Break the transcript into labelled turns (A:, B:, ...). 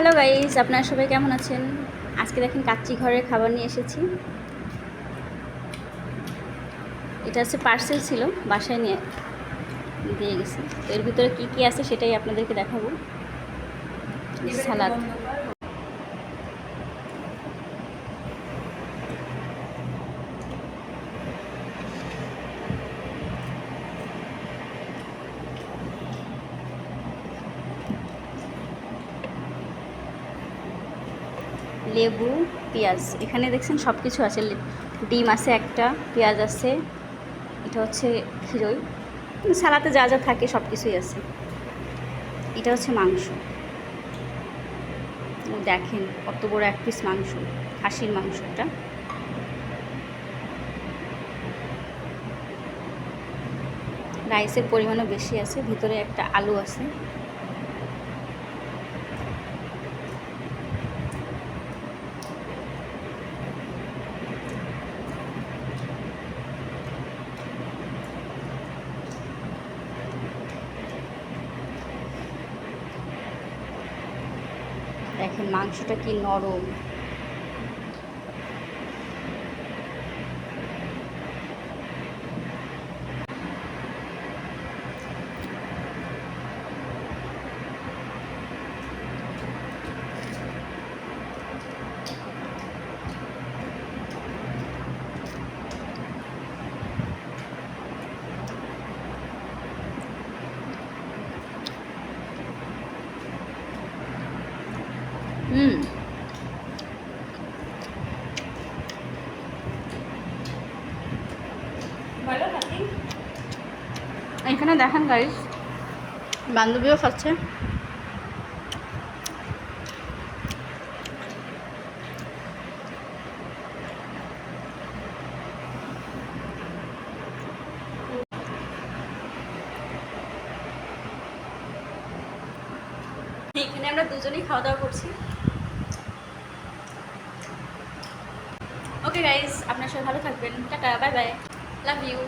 A: Hello guys, আপনারা সবাই কেমন আছেন? আজকে দেখেন কাচ্চি ঘরের খাবার নিয়ে এসেছি। এটা হচ্ছে পার্সেল ছিল, বাসায় নিয়ে দিয়ে গেছি। তো এর ভিতরে কী কী আছে সেটাই আপনাদেরকে দেখাবো। সালাদ, লেবু, পেঁয়াজ। এখানে দেখছেন সব কিছু আছে। ডিম আছে একটা, পেঁয়াজ আছে, এটা হচ্ছে খিরই, সালাতে যা যা থাকে সব কিছুই আছে। এটা হচ্ছে মাংস, দেখেন কত বড় এক পিস মাংস, খাসির মাংস এটা। রাইসের পরিমাণও বেশি আছে, ভিতরে একটা আলু আছে। দেখেন মাংসটা কি নরম। এখানে দেখেন গাইস, বান্ধবীও খাচ্ছে। এখানে আমরা দুজনেই খাওয়া দাওয়া করছি। ওকে গাইস, আপনার সবাই ভালো থাকবেন। Tata, bye bye, love you.